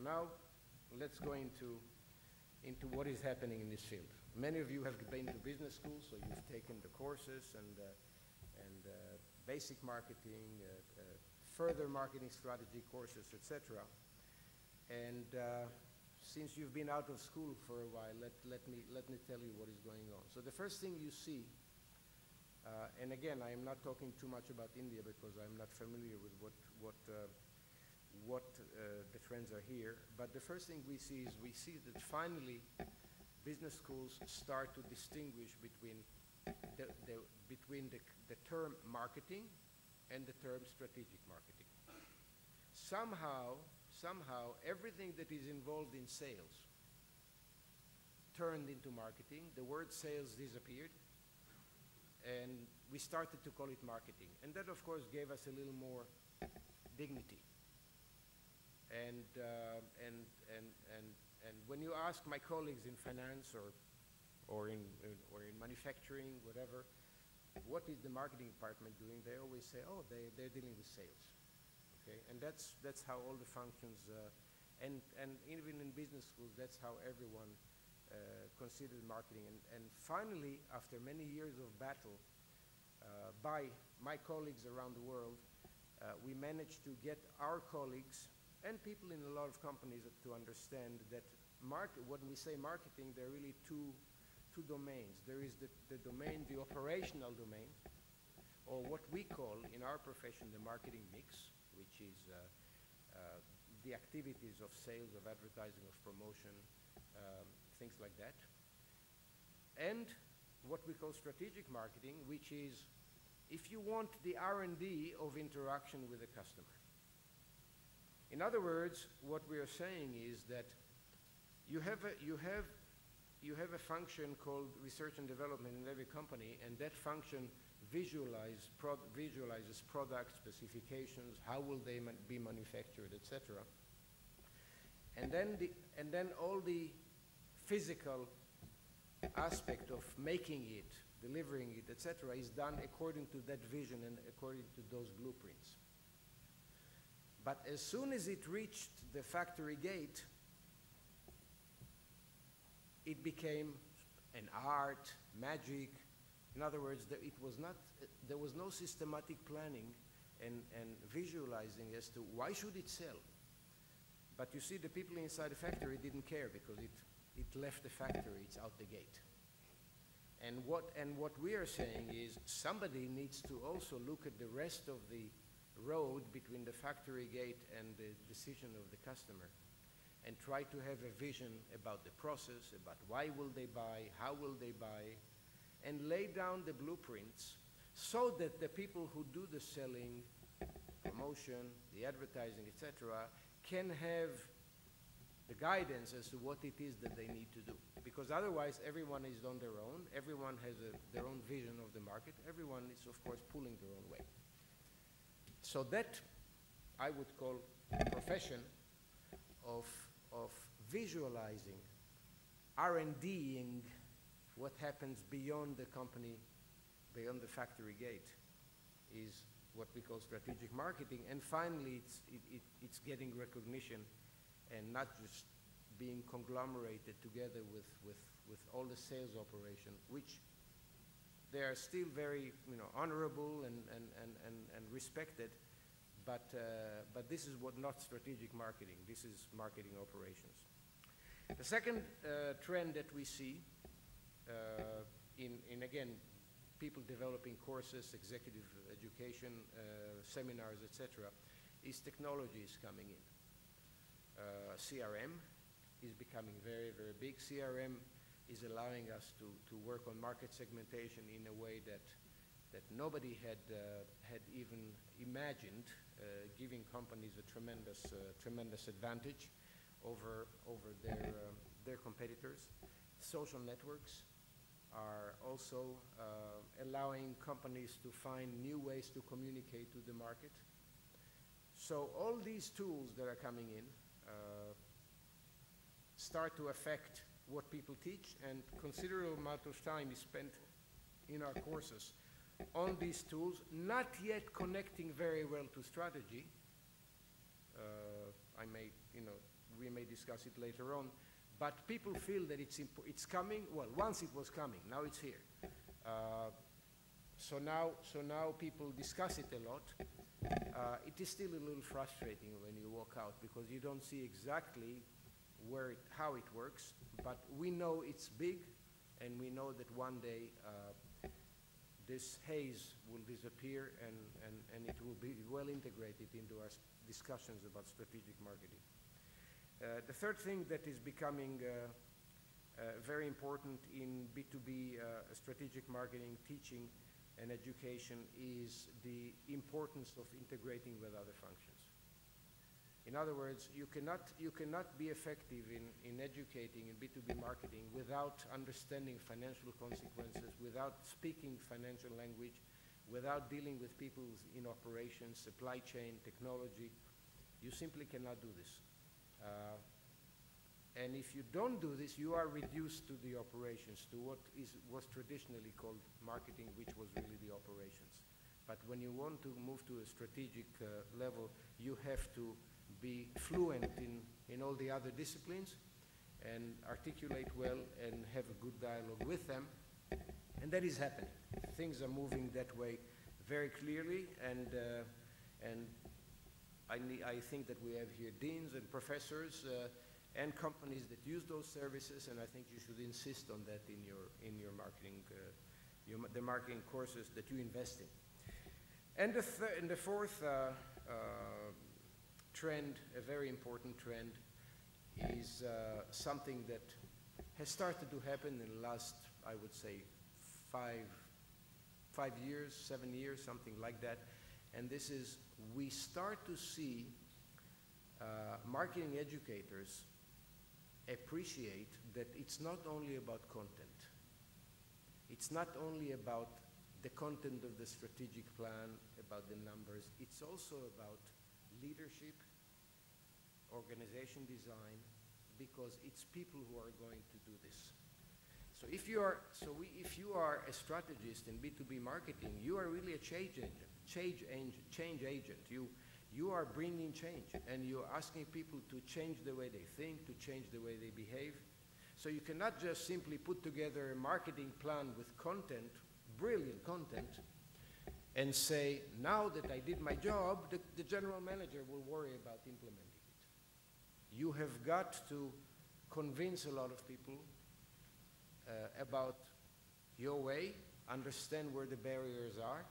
now let's go into what is happening in this field. Many of you have been to business school, so you've taken the courses and basic marketing, further marketing strategy courses, etc. And since you've been out of school for a while, let me tell you what is going on. So the first thing you see, and again, I am not talking too much about India because I'm not familiar with what the trends are here. But the first thing we see is that finally business schools start to distinguish between the term marketing and the term strategic marketing. Somehow everything that is involved in sales turned into marketing. The word sales disappeared, and we started to call it marketing. And that, of course, gave us a little more dignity. And when you ask my colleagues in finance or in manufacturing, whatever, what is the marketing department doing? They always say, oh, they're dealing with sales. Okay, and that's how all the functions, and even in business schools, that's how everyone considered marketing. And finally, after many years of battle by my colleagues around the world, we managed to get our colleagues and people in a lot of companies to understand that when we say marketing, there are really two domains. There is the domain, the operational domain, or what we call in our profession the marketing mix, which is the activities of sales, of advertising, of promotion, things like that. And what we call strategic marketing, which is, if you want, the R&D of interaction with the customer. In other words, what we are saying is that you have a function called research and development in every company, and that function visualizes product specifications, how will they be manufactured, etc. And then all the physical aspect of making it, delivering it, etc., is done according to that vision and according to those blueprints. But as soon as it reached the factory gate, it became an art, magic. In other words, there was no systematic planning and visualizing as to why should it sell. But you see, the people inside the factory didn't care because it left the factory, it's out the gate. And what we are saying is somebody needs to also look at the rest of the road between the factory gate and the decision of the customer, and try to have a vision about the process, about why will they buy, how will they buy, and lay down the blueprints so that the people who do the selling, promotion, the advertising, etc., can have the guidance as to what it is that they need to do. Because otherwise, everyone is on their own, everyone has their own vision of the market, everyone is, of course, pulling their own way. So that I would call a profession of visualizing, R&Ding what happens beyond the company, beyond the factory gate, is what we call strategic marketing. And finally, it's getting recognition and not just being conglomerated together with all the sales operation, which they are still very honorable and respected, but this is not strategic marketing. This is marketing operations. The second trend that we see in again, people developing courses, executive education, seminars, etc., is technology is coming in. CRM is becoming very, very big. CRM is allowing us to work on market segmentation in a way that nobody had even imagined, giving companies a tremendous advantage over their competitors. Social networks are also allowing companies to find new ways to communicate to the market. So all these tools that are coming in start to affect what people teach, and considerable amount of time is spent in our courses on these tools, not yet connecting very well to strategy. we may discuss it later on. But people feel that it's coming. Well, once it was coming, now it's here. So now people discuss it a lot. It is still a little frustrating when you walk out because you don't see exactly how it works. But we know it's big, and we know that one day this haze will disappear and it will be well integrated into our discussions about strategic marketing. The third thing that is becoming very important in B2B strategic marketing, teaching, and education is the importance of integrating with other functions. In other words, you cannot be effective in educating in B2B marketing without understanding financial consequences, without speaking financial language, without dealing with people in operations, supply chain, technology. You simply cannot do this. And if you don't do this, you are reduced to the operations, to what was traditionally called marketing, which was really the operations. But when you want to move to a strategic level, you have to be fluent in all the other disciplines and articulate well and have a good dialogue with them. And that is happening. Things are moving that way very clearly, and I think that we have here deans and professors and companies that use those services, and I think you should insist on that in your marketing, the marketing courses that you invest in. And the fourth trend, a very important trend, is something that has started to happen in the last, I would say, 5 years, 7 years, something like that. And this is, we start to see marketing educators appreciate that it's not only about content. It's not only about the content of the strategic plan, about the numbers. It's also about leadership, organization design, because it's people who are going to do this. So if you are a strategist in B2B marketing, you are really a change agent. You are bringing change, and you're asking people to change the way they think, to change the way they behave. So you cannot just simply put together a marketing plan with content, brilliant content, and say, now that I did my job, the general manager will worry about implementing it. You have got to convince a lot of people about your way, understand where the barriers are,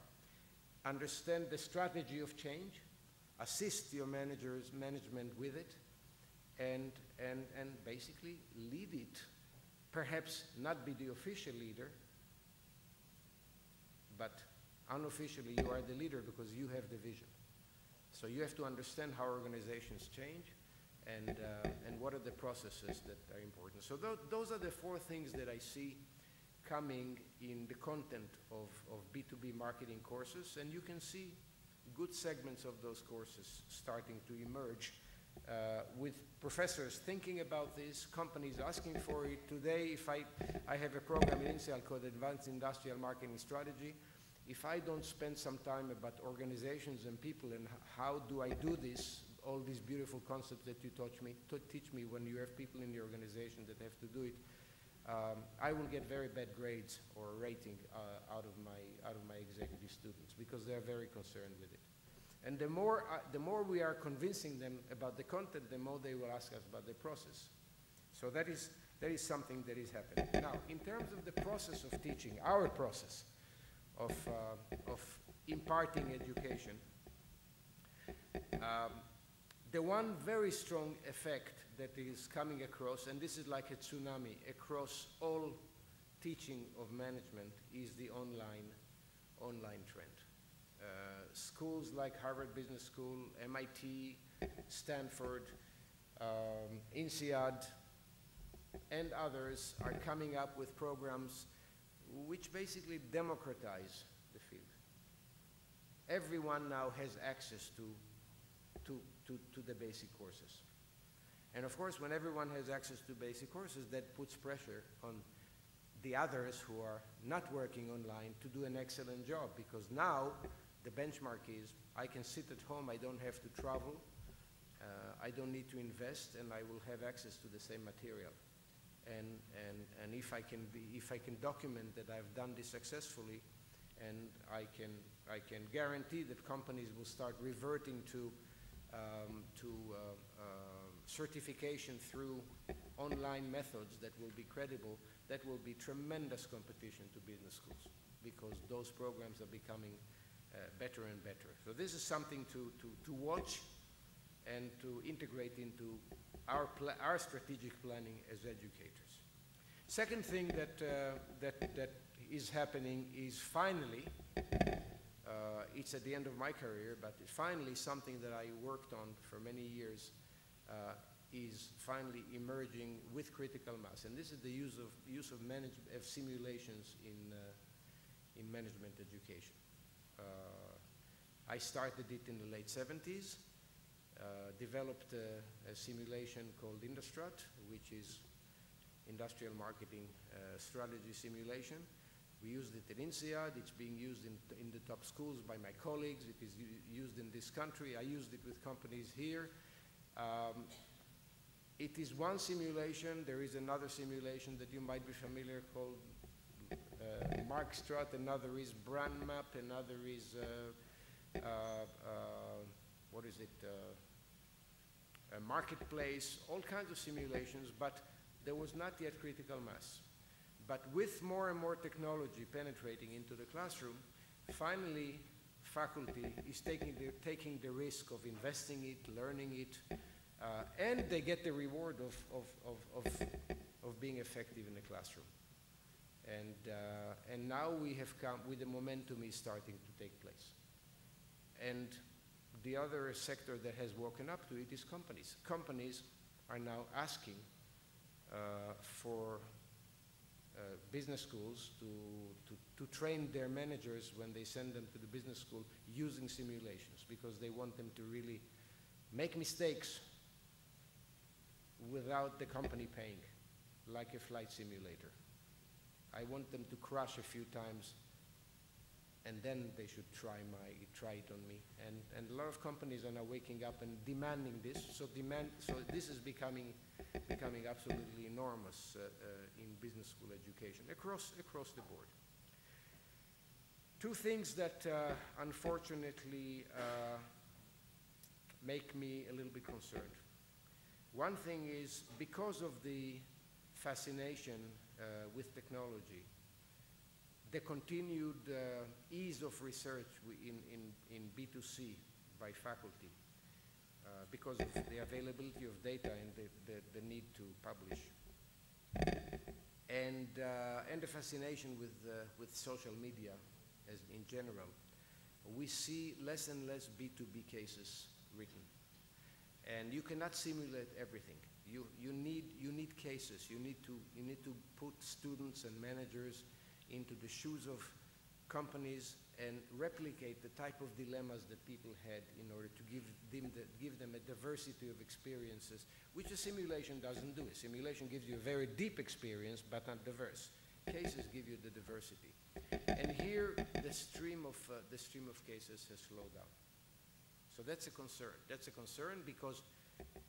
understand the strategy of change, assist your management with it, and basically lead it. Perhaps not be the official leader, but unofficially you are the leader because you have the vision. So you have to understand how organizations change and what are the processes that are important. So those are the four things that I see coming in the content of B2B marketing courses, and you can see good segments of those courses starting to emerge with professors thinking about this, companies asking for it. Today, if I have a program in INSEAD called Advanced Industrial Marketing Strategy. If I don't spend some time about organizations and people and how do I do this, all these beautiful concepts that you teach me when you have people in the organization that have to do it, I will get very bad grades or rating out of my executive students because they're very concerned with it. And the more we are convincing them about the content, the more they will ask us about the process. So that is something that is happening. Now, in terms of the process of teaching, our process of imparting education, the one very strong effect that is coming across, and this is like a tsunami across all teaching of management, is the online trend. Schools like Harvard Business School, MIT, Stanford, INSEAD, and others are coming up with programs which basically democratize the field. Everyone now has access to the basic courses. And of course, when everyone has access to basic courses, that puts pressure on the others who are not working online to do an excellent job, because now the benchmark is I can sit at home, I don't have to travel, I don't need to invest, and I will have access to the same material. And if I can document that I've done this successfully, and I can guarantee that companies will start reverting to certification through online methods that will be credible, that will be tremendous competition to business schools, because those programs are becoming better and better. So this is something to watch and to integrate into our strategic planning as educators. Second thing that is happening is finally, it's at the end of my career, but finally something that I worked on for many years is finally emerging with critical mass, and this is the use of simulations in management education. I started it in the late 70s, developed a simulation called Industrat, which is industrial marketing strategy simulation. We used it at INSEAD. It's being used in the top schools by my colleagues. It is used in this country. I used it with companies here. It is one simulation. There is another simulation that you might be familiar called Markstrat. Another is Brand Map. Another is what is it? A marketplace. All kinds of simulations, but there was not yet critical mass. But with more and more technology penetrating into the classroom, finally faculty is taking the risk of investing it, learning it, and they get the reward of being effective in the classroom. And now we have come with the momentum is starting to take place. And the other sector that has woken up to it is companies. Companies are now asking for business schools to train their managers when they send them to the business school using simulations, because they want them to really make mistakes without the company paying, like a flight simulator. I want them to crash a few times, and then they should try it on me. And a lot of companies are now waking up and demanding this. So this is becoming absolutely enormous in business school education across the board. Two things that unfortunately make me a little bit concerned. One thing is, because of the fascination with technology, the continued ease of research in B2C by faculty, because of the availability of data and the need to publish, and the fascination with social media as in general, we see less and less B2B cases written. And you cannot simulate everything. You need cases. You need to put students and managers into the shoes of companies and replicate the type of dilemmas that people had in order to give them a diversity of experiences, which a simulation doesn't do. A simulation gives you a very deep experience, but not diverse. Cases give you the diversity. And here, the stream of cases has slowed down. So that's a concern. That's a concern because,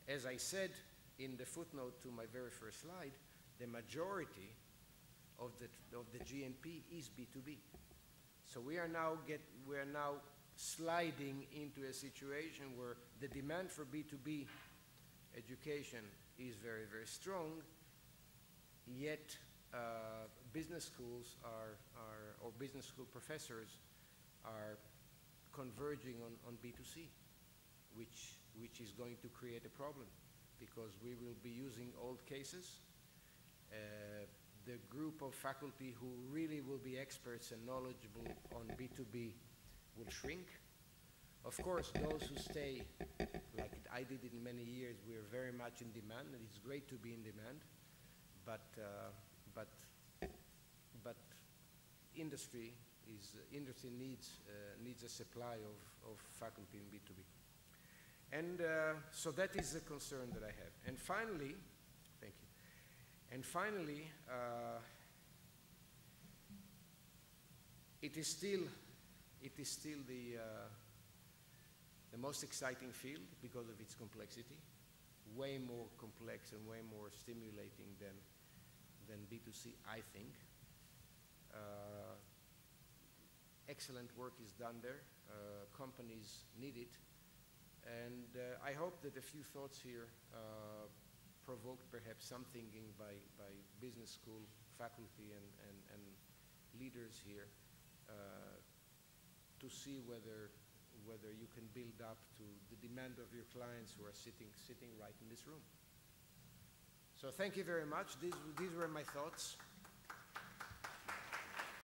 as I said in the footnote to my very first slide, the majority of the GNP is B2B. So we are now sliding into a situation where the demand for B2B education is very, very strong, yet business schools or business school professors are converging on B2C, which is going to create a problem, because we will be using old cases. The group of faculty who really will be experts and knowledgeable on B2B will shrink. Of course, those who stay, like I did in many years, we are very much in demand, and it's great to be in demand, but industry needs a supply of faculty in B2B. And so that is a concern that I have. And finally, thank you. And finally, it is still the most exciting field because of its complexity. way more complex and way more stimulating than B2C, I think. Excellent work is done there. Companies need it. And I hope that a few thoughts here provoked perhaps some thinking by business school faculty and leaders here to see whether you can build up to the demand of your clients who are sitting right in this room. So thank you very much. These were my thoughts.